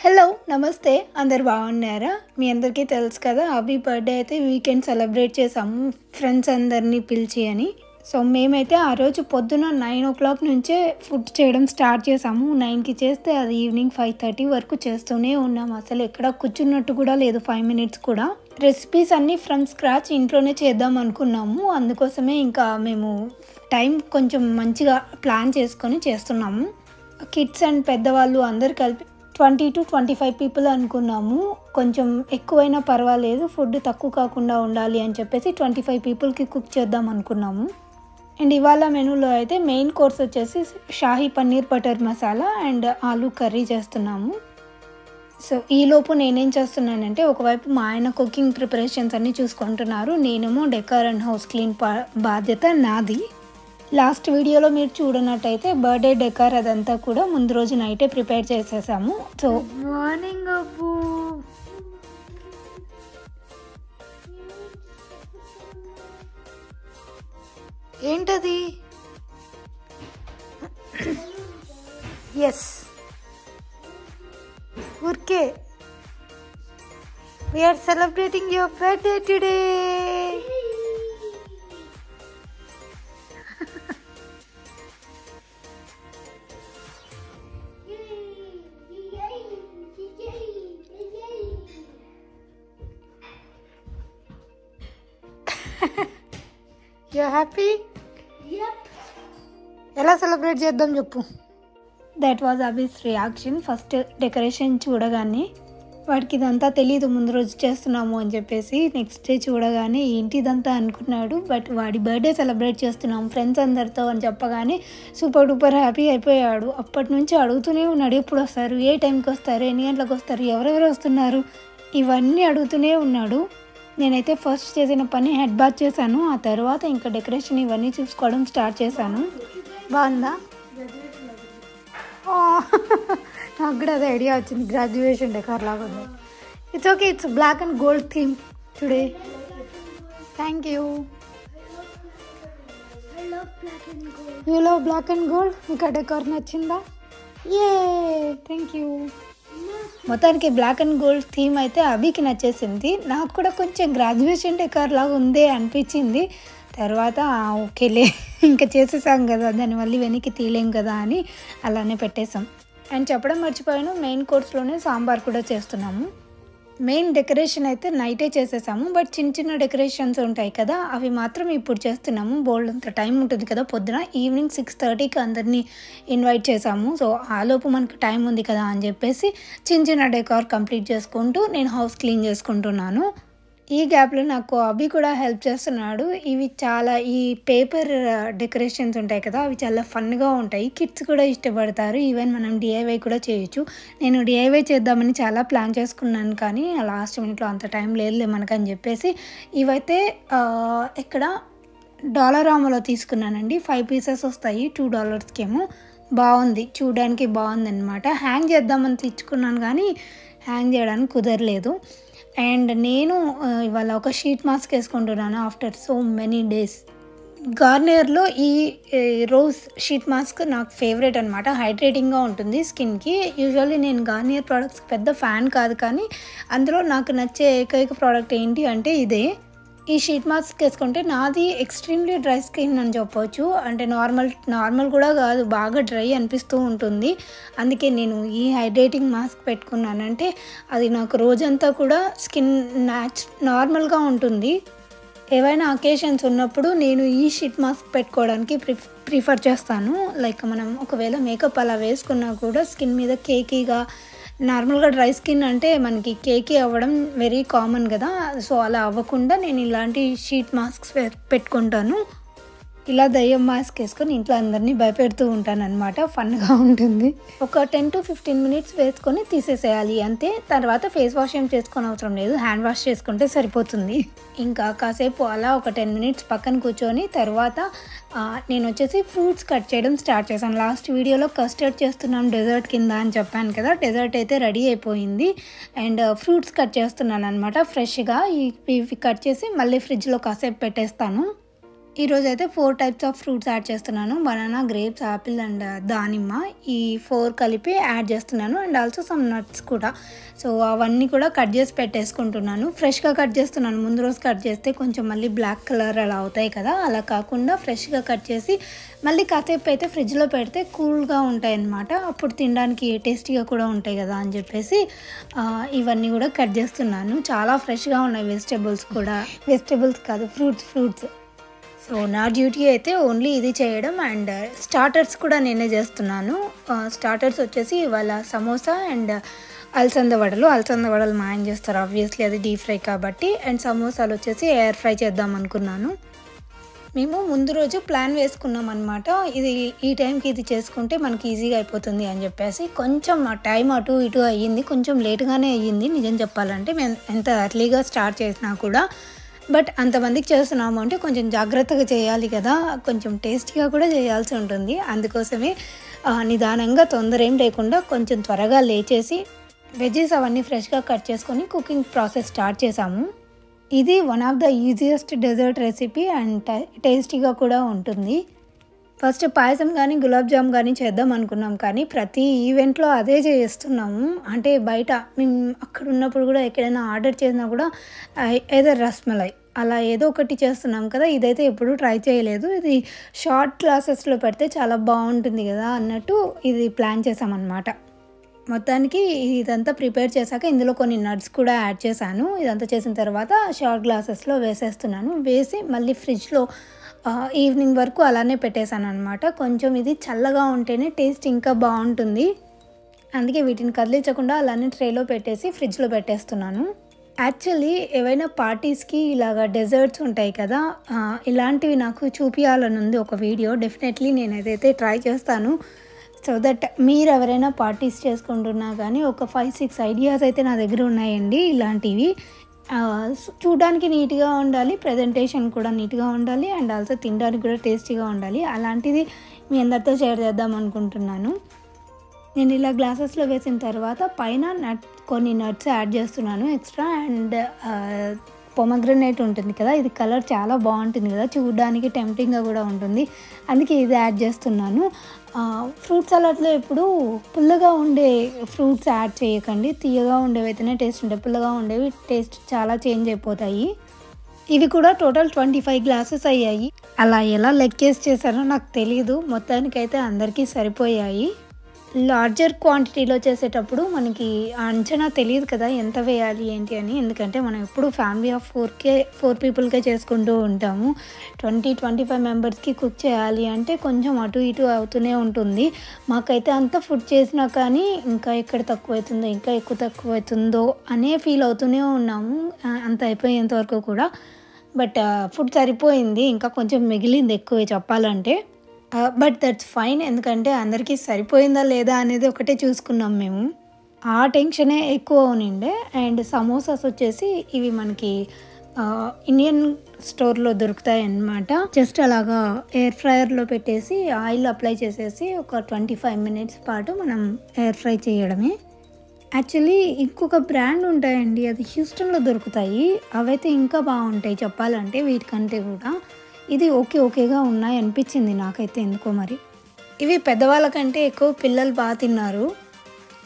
Hello నమస్తే, అందరు బాగున్నారా? మీ అందరికీ తెలుసు కదా, అభి బర్త్డే అయితే వీకెండ్ సెలబ్రేట్ చేసాము ఫ్రెండ్స్ అందరినీ పిలిచి అని. సో మేమైతే ఆ రోజు పొద్దున 9 o'clock నుంచే ఫుడ్ చేయడం స్టార్ట్ చేసాము. 9కి చేస్తే అది ఈవినింగ్ 5:30 వరకు చేస్తూనే ఉన్నాము. అసలు ఎక్కడ కూర్చున్నట్టు కూడా లేదు, 5 minutes కూడా. రెసిపీస్ అన్నీ ఫ్రమ్ స్క్రాచ్ ఇంట్లోనే చేద్దాం అనుకున్నాము. అందుకోసమే ఇంకా మేము టైం కొంచెం మంచిగా ప్లాన్ చేసుకొని చేస్తున్నాము. కిడ్స్ అండ్ పెద్దవాళ్ళు అందరు కలిపి 20 to 25 people అనుకున్నాము. కొంచెం ఎక్కువైనా పర్వాలేదు, ఫుడ్ తక్కువ కాకుండా ఉండాలి అని చెప్పేసి 25 peopleకి కుక్ చేద్దాం అనుకున్నాము. అండ్ ఇవాళ మెనూలో అయితే మెయిన్ కోర్స్ వచ్చేసి Shahi paneer butter masala and aloo curry చేస్తున్నాము. సో ఈలోపు నేనేం చేస్తున్నానంటే, ఒకవైపు మా ఆయన కుకింగ్ ప్రిపరేషన్స్ అన్నీ చూసుకుంటున్నారు, నేనేమో డెకర్ అండ్ హౌస్ క్లీన్ బాధ్యత నాది. లాస్ట్ వీడియోలో మీరు చూడనట్టయితే బర్త్డే డెకార్ అదంతా కూడా ముందు రోజు నైటే ప్రిపేర్ చేసేసాము. సో మార్నింగ్ అబ్బు ఏంటది? ఎస్, ఊరికే we are celebrating your birthday today. You happy? ఎలా సెలబ్రేట్ చేద్దాం చెప్పు. That was Abbi's reaction. First decoration చూడగానే వాడికి ఇదంతా తెలీదు, ముందు రోజు చేస్తున్నాము అని చెప్పేసి. నెక్స్ట్ డే చూడగానే ఏంటి ఇదంతా అనుకున్నాడు. బట్ వాడి బర్త్డే సెలబ్రేట్ చేస్తున్నాము ఫ్రెండ్స్ అందరితో అని చెప్పగానే సూపర్ డూపర్ హ్యాపీ అయిపోయాడు. అప్పటి నుంచి అడుగుతూనే ఉన్నాడు, ఎప్పుడు వస్తారు, ఏ టైంకి వస్తారు, ఎన్ని గంటలకు వస్తారు, ఎవరెవరు వస్తున్నారు, ఇవన్నీ అడుగుతూనే ఉన్నాడు. నేనైతే ఫస్ట్ చేసిన పని హెడ్ బాత్ చేశాను. ఆ తర్వాత ఇంకా డెకరేషన్ ఇవన్నీ చూసుకోవడం స్టార్ట్ చేశాను. బాగుందా? నాకు కూడా అదే ఐడియా వచ్చింది, గ్రాడ్యుయేషన్ డెకార్ లాగా ఉంది. It's okay, it's black and gold theme today. Thank you. You love black and gold. మీకు ఆ డెకార్ నచ్చిందా? ఏ థ్యాంక్ యూ. మొత్తానికి బ్లాక్ అండ్ గోల్డ్ థీమ్ అయితే అభికి నచ్చేసింది. నాకు కూడా కొంచెం గ్రాడ్యుయేషన్ డెకార్ లాగా ఉందే అనిపించింది. తర్వాత ఓకేలే ఇంకా చేసేసాం కదా, దాన్ని మళ్ళీ వెనక్కి తీయలేం కదా అని అలానే పెట్టేసాం. అండ్ చెప్పడం మర్చిపోయాను, మెయిన్ కోర్స్లోనే సాంబార్ కూడా చేస్తున్నాము. మెయిన్ డెకరేషన్ అయితే నైటే చేసేసాము, బట్ చిన్న చిన్న డెకరేషన్స్ ఉంటాయి కదా, అవి మాత్రం ఇప్పుడు చేస్తున్నాము. బోల్డ్ అంత టైం ఉంటుంది కదా, పొద్దున ఈవినింగ్ 6:30కి అందరినీ ఇన్వైట్ చేసాము. సో ఆలోపు మనకు టైం ఉంది కదా అని చెప్పేసి చిన్న చిన్న డెకార్ కంప్లీట్ చేసుకుంటూ నేను హౌస్ క్లీన్ చేసుకుంటున్నాను. ఈ గ్యాప్లో నాకు అభి కూడా హెల్ప్ చేస్తున్నాడు. ఇవి చాలా, ఈ పేపర్ డెకరేషన్స్ ఉంటాయి కదా, అవి చాలా ఫన్గా ఉంటాయి, కిడ్స్ కూడా ఇష్టపడతారు. ఈవెన్ మనం డిఐవై కూడా చేయొచ్చు. నేను డిఐవై చేద్దామని చాలా ప్లాన్ చేసుకున్నాను, కానీ లాస్ట్ మినిట్లో అంత టైం లేదులే మనకని చెప్పేసి ఇవైతే ఇక్కడ డాలరామాలో తీసుకున్నానండి. 5 pieces వస్తాయి, $2 బాగుంది, చూడడానికి బాగుంది అనమాట. హ్యాంగ్ చేద్దామని తెచ్చుకున్నాను కానీ హ్యాంగ్ చేయడానికి కుదరలేదు. అండ్ నేను ఇవాళ ఒక షీట్ మాస్క్ వేసుకుంటున్నాను ఆఫ్టర్ సో మెనీ డేస్. గార్నియర్లో ఈ రోజ్ షీట్ మాస్క్ నాకు ఫేవరెట్ అనమాట, హైడ్రేటింగ్గా ఉంటుంది స్కిన్కి. యూజువల్లీ నేను గార్నియర్ ప్రోడక్ట్స్ పెద్ద ఫ్యాన్ కాదు, కానీ అందులో నాకు నచ్చే ఏకైక ప్రోడక్ట్ ఏంటి అంటే ఇదే. ఈ షీట్ మాస్క్ వేసుకుంటే నాది ఎక్స్ట్రీమ్లీ డ్రై స్కిన్ అని చెప్పవచ్చు. అంటే నార్మల్ కూడా కాదు, బాగా డ్రై అనిపిస్తూ ఉంటుంది. అందుకే నేను ఈ హైడ్రేటింగ్ మాస్క్ పెట్టుకున్నానంటే అది నాకు రోజంతా కూడా స్కిన్ నార్మల్గా ఉంటుంది. ఏవైనా అకేషన్స్ ఉన్నప్పుడు నేను ఈ షీట్ మాస్క్ పెట్టుకోవడానికి ప్రిఫర్ చేస్తాను. లైక్ మనం ఒకవేళ మేకప్ అలా వేసుకున్నా కూడా స్కిన్ మీద కేకీగా, నార్మల్గా డ్రై స్కిన్ అంటే మనకి కేకీ అవ్వడం వెరీ కామన్ కదా, సో అలా అవ్వకుండా నేను ఇలాంటి షీట్ మాస్క్స్ పెట్టుకుంటాను. ఇలా దయ్యం మాస్క్ వేసుకొని ఇంట్లో అందరినీ భయపెడుతూ ఉంటాను అనమాట, ఫన్గా ఉంటుంది. ఒక 10 to 15 minutes వేసుకొని తీసేసేయాలి అంతే. తర్వాత ఫేస్ వాష్ ఏం చేసుకొని అవసరం లేదు, హ్యాండ్ వాష్ చేసుకుంటే సరిపోతుంది. ఇంకా కాసేపు అలా ఒక 10 minutes పక్కన కూర్చొని తర్వాత నేను వచ్చేసి ఫ్రూట్స్ కట్ చేయడం స్టార్ట్ చేశాను. లాస్ట్ వీడియోలో కస్టర్డ్ చేస్తున్నాం డెజర్ట్ కింద అని చెప్పాను కదా, డెజర్ట్ అయితే రెడీ అయిపోయింది. అండ్ ఫ్రూట్స్ కట్ చేస్తున్నాను అనమాట ఫ్రెష్గా. ఇవి కట్ చేసి మళ్ళీ ఫ్రిడ్జ్లో కాసేపు పెట్టేస్తాను. ఈరోజు అయితే 4 టైప్స్ ఆఫ్ ఫ్రూట్స్ యాడ్ చేస్తున్నాను. బనానా, గ్రేప్స్, యాపిల్ అండ్ దానిమ్మ. ఈ 4 కలిపి యాడ్ చేస్తున్నాను అండ్ ఆల్సో సమ్ నట్స్ కూడా. సో అవన్నీ కూడా కట్ చేసి పెట్టేసుకుంటున్నాను. ఫ్రెష్గా కట్ చేస్తున్నాను. ముందు రోజు కట్ చేస్తే కొంచెం మళ్ళీ బ్లాక్ కలర్ అలా అవుతాయి కదా, అలా కాకుండా ఫ్రెష్గా కట్ చేసి మళ్ళీ కాసేపు అయితే ఫ్రిడ్జ్లో పెడితే కూల్గా ఉంటాయి అన్నమాట. అప్పుడు తినడానికి టేస్టీగా కూడా ఉంటాయి కదా అని చెప్పేసి ఇవన్నీ కూడా కట్ చేస్తున్నాను. చాలా ఫ్రెష్గా ఉన్నాయి వెజిటేబుల్స్ కాదు, ఫ్రూట్స్. సో నా డ్యూటీ అయితే ఓన్లీ ఇది చేయడం అండ్ స్టార్టర్స్ కూడా నేనే చేస్తున్నాను. స్టార్టర్స్ వచ్చేసి ఇవాళ సమోసా అండ్ అలసంద వడలు మా ఆయన చేస్తారు. ఆబ్వియస్లీ అది డీప్ ఫ్రై కాబట్టి. అండ్ సమోసాలు వచ్చేసి ఎయిర్ ఫ్రై చేద్దాం అనుకున్నాను. మేము ముందు రోజు ప్లాన్ వేసుకున్నాం అనమాట. ఇది ఈ టైంకి ఇది చేసుకుంటే మనకి ఈజీగా అయిపోతుంది అని చెప్పేసి. కొంచెం టైం అటు ఇటు అయ్యింది, కొంచెం లేట్గానే అయ్యింది నిజం చెప్పాలంటే. మేము ఎంత ఎర్లీగా స్టార్ట్ చేసినా కూడా బట్ అంతమందికి చేస్తున్నాము అంటే కొంచెం జాగ్రత్తగా చేయాలి కదా, కొంచెం టేస్టీగా కూడా చేయాల్సి ఉంటుంది. అందుకోసమే నిదానంగా తొందర ఏం లేకుండా కొంచెం త్వరగా లేచేసి వెజ్జెస్ అవన్నీ ఫ్రెష్గా కట్ చేసుకొని కుకింగ్ ప్రాసెస్ స్టార్ట్ చేసాము. ఇది one of the easiest dessert recipe and టేస్టీగా కూడా ఉంటుంది. ఫస్ట్ పాయసం కానీ గులాబ్ జామ్ కానీ చేద్దాం అనుకున్నాం, కానీ ప్రతి ఈవెంట్లో అదే చేస్తున్నాము. అంటే బయట మేము అక్కడ ఉన్నప్పుడు కూడా ఎక్కడైనా ఆర్డర్ చేసినా కూడా ఏదో రస్మలై అలా ఏదో ఒకటి చేస్తున్నాం కదా. ఇదైతే ఎప్పుడూ ట్రై చేయలేదు. ఇది షార్ట్ క్లాసెస్లో పెడితే చాలా బాగుంటుంది కదా అన్నట్టు ఇది ప్లాన్ చేసామన్నమాట. మొత్తానికి ఇదంతా ప్రిపేర్ చేశాక ఇందులో కొన్ని నట్స్ కూడా యాడ్ చేశాను. ఇదంతా చేసిన తర్వాత షార్ట్ గ్లాసెస్లో వేసేస్తున్నాను. వేసి మళ్ళీ ఫ్రిడ్జ్లో ఈవినింగ్ వరకు అలానే పెట్టేశాను అనమాట. కొంచెం ఇది చల్లగా ఉంటేనే టేస్ట్ ఇంకా బాగుంటుంది. అందుకే వీటిని కదిలించకుండా అలానే ట్రేలో పెట్టేసి ఫ్రిడ్జ్లో పెట్టేస్తున్నాను. యాక్చువల్లీ ఏవైనా పార్టీస్కి ఇలాగ డెజర్ట్స్ ఉంటాయి కదా, ఇలాంటివి నాకు చూపించాలని ఉంది ఒక వీడియో. డెఫినెట్లీ నేను ఏదైతే ట్రై చేస్తాను. సో దట్ మీరు ఎవరైనా పార్టీస్ చేసుకుంటున్నా కానీ ఒక 5-6 ఐడియాస్ అయితే నా దగ్గర ఉన్నాయండి. ఇలాంటివి చూడడానికి నీట్గా ఉండాలి, ప్రజెంటేషన్ కూడా నీట్గా ఉండాలి అండ్ ఆల్సో తినడానికి కూడా టేస్టీగా ఉండాలి. అలాంటిది మీ అందరితో షేర్ చేద్దాం అనుకుంటున్నాను. నేను ఇలా గ్లాసెస్లో వేసిన తర్వాత పైన కొన్ని నట్స్ యాడ్ చేస్తున్నాను ఎక్స్ట్రా. అండ్ పొమగ్రనేట్ ఉంటుంది కదా, ఇది కలర్ చాలా బాగుంటుంది కదా, చూడడానికి టెంప్టింగ్గా కూడా ఉంటుంది. అందుకే ఇది యాడ్ చేస్తున్నాను. ఫ్రూట్ సలాడ్లో ఎప్పుడు పుల్లగా ఉండే ఫ్రూట్స్ యాడ్ చేయకండి. తీయగా ఉండేవి అయితేనే టేస్ట్ ఉంటాయి. పుల్లగా ఉండేవి టేస్ట్ చాలా చేంజ్ అయిపోతాయి. ఇవి కూడా టోటల్ 25 గ్లాసెస్ అయ్యాయి. అలా ఎలా లెక్కేసి చేశారో నాకు తెలీదు. మొత్తానికైతే అందరికీ సరిపోయాయి. లార్జర్ క్వాంటిటీలో చేసేటప్పుడు మనకి అంచనా తెలియదు కదా ఎంత వేయాలి ఏంటి అని. ఎందుకంటే మనం ఎప్పుడు ఫ్యామిలీ ఆఫ్ 4 పీపుల్కే చేసుకుంటూ ఉంటాము. 20-25 మెంబర్స్కి కుక్ చేయాలి అంటే కొంచెం అటు ఇటు అవుతూనే ఉంటుంది. మాకైతే అంత ఫుడ్ చేసినా కానీ ఇంకా ఎక్కడ తక్కువవుతుందో ఇంకా ఎక్కువ తక్కువవుతుందో అనే ఫీల్ అవుతూనే ఉన్నాము అంత అయిపోయేంత వరకు కూడా. బట్ ఫుడ్ సరిపోయింది, ఇంకా కొంచెం మిగిలింది ఎక్కువే చెప్పాలంటే. బట్ దట్స్ ఫైన్, ఎందుకంటే అందరికీ సరిపోయిందా లేదా అనేది ఒకటే చూసుకున్నాం మేము. ఆ టెన్షనే ఎక్కువ ఉండే. అండ్ సమోసాస్ వచ్చేసి ఇవి మనకి ఇండియన్ స్టోర్లో దొరుకుతాయి అన్నమాట. జస్ట్ అలాగా ఎయిర్ ఫ్రైయర్లో పెట్టేసి ఆయిల్ అప్లై చేసేసి ఒక 25 మినిట్స్ పాటు మనం ఎయిర్ ఫ్రై చేయడమే. యాక్చువల్లీ ఇంకొక బ్రాండ్ ఉంటాయండి, అది హ్యూస్టన్లో దొరుకుతాయి. అవైతే ఇంకా బాగుంటాయి చెప్పాలంటే వీటికంటే కూడా. ఇది ఓకేగా ఉన్నాయి అనిపించింది నాకైతే ఎందుకో మరి. ఇవి పెద్దవాళ్ళకంటే ఎక్కువ పిల్లలు బాగా తిన్నారు.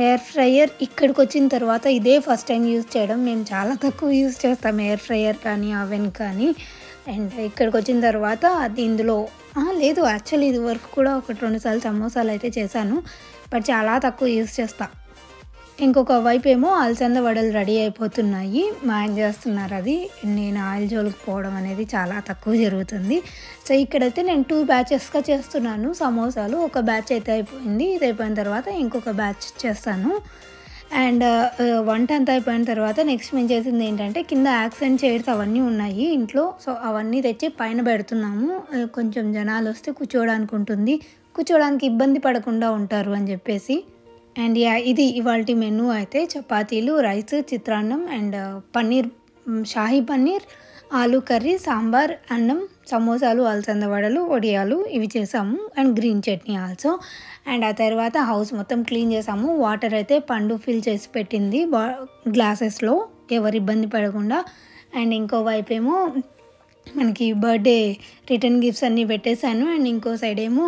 ఎయిర్ ఫ్రైయర్ ఇక్కడికి వచ్చిన తర్వాత ఇదే ఫస్ట్ టైం యూజ్ చేయడం. మేము చాలా తక్కువ యూజ్ చేస్తాం ఎయిర్ ఫ్రైయర్ కానీ అవెన్ కానీ. అండ్ ఇక్కడికి వచ్చిన తర్వాత అది ఇందులో లేదు, యాక్చువల్లీ ఇది వరకు కూడా 1-2 సార్లు సమోసాలు అయితే చేశాను, బట్ చాలా తక్కువ యూజ్ చేస్తా. ఇంకొక వైపు ఏమో అలసంద వడలు రెడీ అయిపోతున్నాయి. మా ఆయన చేస్తున్నారు అది. నేను ఆయిల్ జోలికి పోవడం అనేది చాలా తక్కువ జరుగుతుంది. సో ఇక్కడైతే నేను 2 బ్యాచెస్గా చేస్తున్నాను సమోసాలు. ఒక బ్యాచ్ అయితే అయిపోయింది. ఇది అయిపోయిన తర్వాత ఇంకొక బ్యాచ్ చేస్తాను. అండ్ వంట అంతా అయిపోయిన తర్వాత నెక్స్ట్ మేము చేసింది ఏంటంటే కింద యాక్సెంట్ చైర్స్ అవన్నీ ఉన్నాయి ఇంట్లో. సో అవన్నీ తెచ్చి పైన పెడుతున్నాము. కొంచెం జనాలు వస్తే కూర్చోవడానికి ఉంటుంది, కూర్చోవడానికి ఇబ్బంది పడకుండా ఉంటారు అని చెప్పేసి. అండ్ ఇది ఇవాల్టి మెనూ అయితే చపాతీలు, రైస్, చిత్రాన్నం అండ్ పన్నీర్, షాహీ పన్నీర్, ఆలూ కర్రీ, సాంబార్, అన్నం, సమోసాలు, అలసంద వడలు, వడియాలు ఇవి చేసాము. And green chutney also. And ఆ తర్వాత హౌస్ మొత్తం క్లీన్ చేసాము. వాటర్ అయితే పండు ఫిల్ చేసి పెట్టింది గ్లాసెస్లో, ఎవరు ఇబ్బంది పడకుండా. అండ్ ఇంకో వైపు ఏమో మనకి బర్త్డే రిటర్న్ గిఫ్ట్స్ అన్నీ పెట్టేశాను. అండ్ ఇంకో సైడ్ ఏమో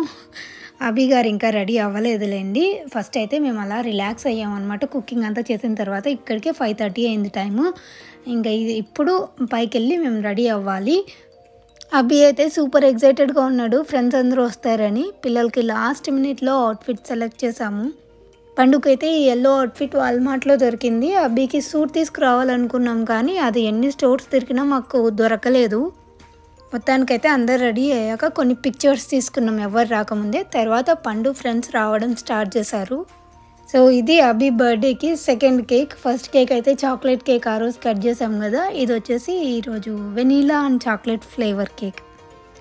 అభి గారు ఇంకా రెడీ అవ్వలేదులేండి. ఫస్ట్ అయితే మేము అలా రిలాక్స్ అయ్యామన్నమాట. కుకింగ్ అంతా చేసిన తర్వాత ఇక్కడికే 5:30 అయింది టైము. ఇంకా ఇప్పుడు పైకి వెళ్ళి మేము రెడీ అవ్వాలి. అభి అయితే సూపర్ ఎక్సైటెడ్గా ఉన్నాడు ఫ్రెండ్స్ అందరూ వస్తారని. పిల్లలకి లాస్ట్ మినిట్లో అవుట్ఫిట్ సెలెక్ట్ చేసాము. పండుకైతే ఈ ఎల్లో అవుట్ఫిట్ వాల్మార్ట్లో దొరికింది. అభికి సూట్ తీసుకురావాలనుకున్నాం కానీ అది ఎన్ని స్టోర్స్ తిరిగినా మాకు దొరకలేదు. మొత్తానికైతే అందరు రెడీ అయ్యాక కొన్ని పిక్చర్స్ తీసుకున్నాం ఎవరు రాకముందే. తర్వాత పండు ఫ్రెండ్స్ రావడం స్టార్ట్ చేశారు. సో ఇది అభి బర్త్డేకి సెకండ్ కేక్. ఫస్ట్ కేక్ అయితే చాక్లెట్ కేక్ ఆ రోజు కట్ చేసాం కదా. ఇది వచ్చేసి ఈరోజు vanilla and chocolate flavour cake.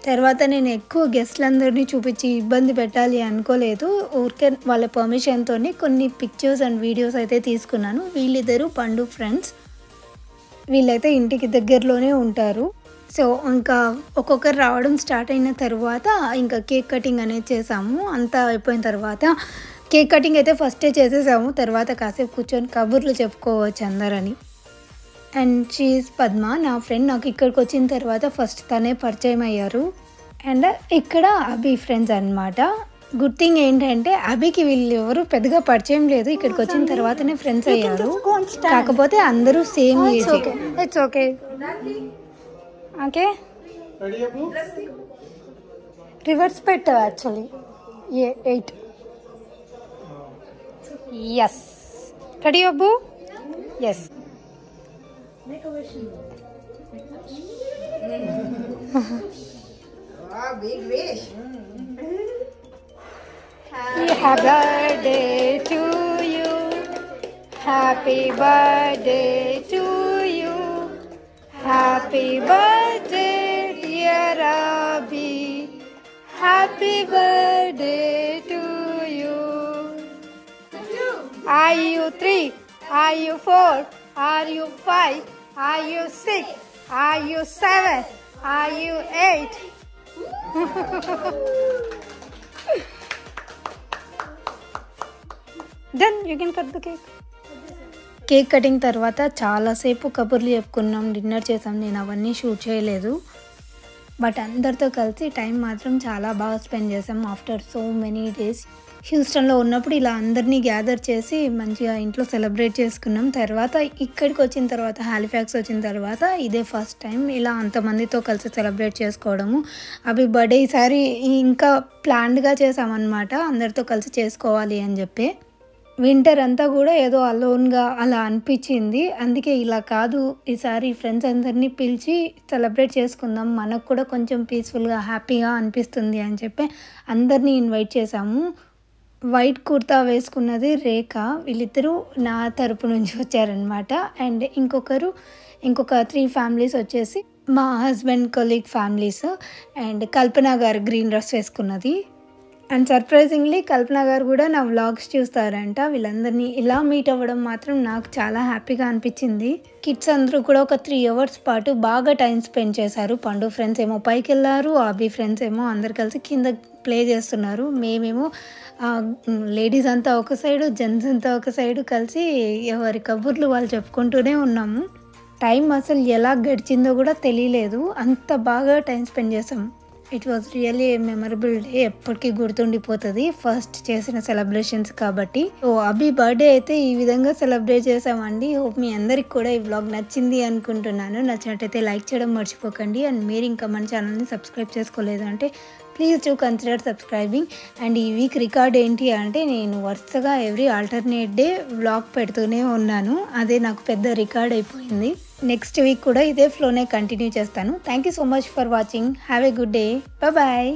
తర్వాత నేను ఎక్కువ గెస్ట్లందరినీ చూపించి ఇబ్బంది పెట్టాలి అనుకోలేదు. ఊరికే వాళ్ళ పర్మిషన్తో కొన్ని పిక్చర్స్ అండ్ వీడియోస్ అయితే తీసుకున్నాను. వీళ్ళిద్దరూ పండు ఫ్రెండ్స్. వీళ్ళైతే ఇంటికి దగ్గరలోనే ఉంటారు. సో ఇంకా ఒక్కొక్కరు రావడం స్టార్ట్ అయిన తర్వాత ఇంకా కేక్ కటింగ్ అనేది చేసాము. అంతా అయిపోయిన తర్వాత కేక్ కటింగ్ అయితే ఫస్టే చేసేసాము. తర్వాత కాసేపు కూర్చొని కబుర్లు చెప్పుకోవచ్చు అందరని. అండ్ షీఈస్ పద్మ, నా ఫ్రెండ్. నాకు ఇక్కడికి వచ్చిన తర్వాత ఫస్ట్ తనే పరిచయం అయ్యారు. అండ్ ఇక్కడ అభి ఫ్రెండ్స్ అనమాట. గుడ్ థింగ్ ఏంటంటే అభికి వీళ్ళు ఎవరు పెద్దగా పరిచయం లేదు. ఇక్కడికి వచ్చిన తర్వాతనే ఫ్రెండ్స్ అయ్యారు. కాకపోతే అందరూ same age. It's okay okay. Reverse పెట్టు actually 8. Yes ready Abbu. Yes big wish. Happy birthday to you. Happy birthday to you. Happy birthday dear Abhi. Happy birthday to you. Are you 3? Are you 4? Are you 5? Are you 6? Are you 7? Are you 8? Then you can cut the cake. Cake cutting తర్వాత చాలాసేపు కబుర్లు చెప్పుకున్నాం, dinner చేసాం. నేను అవన్నీ shoot చేయలేదు. But అందరితో కలిసి టైం మాత్రం చాలా బాగా స్పెండ్ చేసాం. ఆఫ్టర్ సో మెనీ డేస్ హ్యూస్టన్లో ఉన్నప్పుడు ఇలా అందరినీ గ్యాదర్ చేసి మంచిగా ఇంట్లో సెలబ్రేట్ చేసుకున్నాం. తర్వాత ఇక్కడికి వచ్చిన తర్వాత హాలిఫాక్స్ వచ్చిన తర్వాత ఇదే ఫస్ట్ టైం ఇలా అంతమందితో కలిసి సెలబ్రేట్ చేసుకోవడము. అవి బర్త్డే ఈసారి ఇంకా ప్లాన్డ్గా చేసామన్నమాట, అందరితో కలిసి చేసుకోవాలి అని చెప్పి. వింటర్ అంతా కూడా ఏదో అలోన్గా అలా అనిపించింది. అందుకే ఇలా కాదు, ఈసారి ఫ్రెండ్స్ అందరినీ పిలిచి సెలబ్రేట్ చేసుకుందాం, మనకు కూడా కొంచెం పీస్ఫుల్గా హ్యాపీగా అనిపిస్తుంది అని చెప్పి అందరినీ ఇన్వైట్ చేసాము. వైట్ కుర్తా వేసుకున్నది రేఖ. వీళ్ళిద్దరూ నా తరపు నుంచి వచ్చారనమాట. అండ్ ఇంకొక 3 ఫ్యామిలీస్ వచ్చేసి మా హస్బెండ్ కొలీగ్ ఫ్యామిలీస్. అండ్ కల్పన గారు గ్రీన్ డ్రెస్ వేసుకున్నది. అండ్ సర్ప్రైజింగ్లీ కల్పన గారు కూడా నా వ్లాగ్స్ చూస్తారంట. వీళ్ళందరినీ ఇలా మీట్ అవ్వడం మాత్రం నాకు చాలా హ్యాపీగా అనిపించింది. కిడ్స్ అందరూ కూడా ఒక 3 అవర్స్ పాటు బాగా టైం స్పెండ్ చేశారు. పండు ఫ్రెండ్స్ ఏమో పైకి వెళ్ళారు, అభి ఫ్రెండ్స్ ఏమో అందరు కలిసి కింద ప్లే చేస్తున్నారు. మేమేమో లేడీస్ అంతా ఒక సైడు, జెంట్స్ అంతా ఒక సైడు కలిసి ఎవరి కబుర్లు వాళ్ళు చెప్పుకుంటూనే ఉన్నాము. టైం అసలు ఎలా గడిచిందో కూడా తెలియలేదు, అంత బాగా టైం స్పెండ్ చేసాం. It was really memorable day, ఎప్పటికీ గుర్తుండిపోతుంది ఫస్ట్ చేసిన సెలబ్రేషన్స్ కాబట్టి. అభి బర్త్డే అయితే ఈ విధంగా సెలబ్రేట్ చేసామండి. హోప్ మీ అందరికి కూడా ఈ వ్లాగ్ నచ్చింది అనుకుంటున్నాను. నచ్చినట్టయితే లైక్ చేయడం మర్చిపోకండి. అండ్ మీరు ఇంకా మన ఛానల్ని సబ్స్క్రైబ్ చేసుకోలేదు అంటే please do consider subscribing. And ఈ వీక్ రికార్డ్ ఏంటి అంటే నేను వరుసగా ఎవ్రీ ఆల్టర్నేట్ డే వ్లాగ్ పెడుతూనే ఉన్నాను. అదే నాకు పెద్ద రికార్డ్ అయిపోయింది. నెక్స్ట్ వీక్ కూడా ఇదే ఫ్లోనే కంటిన్యూ చేస్తాను. Thank you so much for watching. Have a good day. Bye.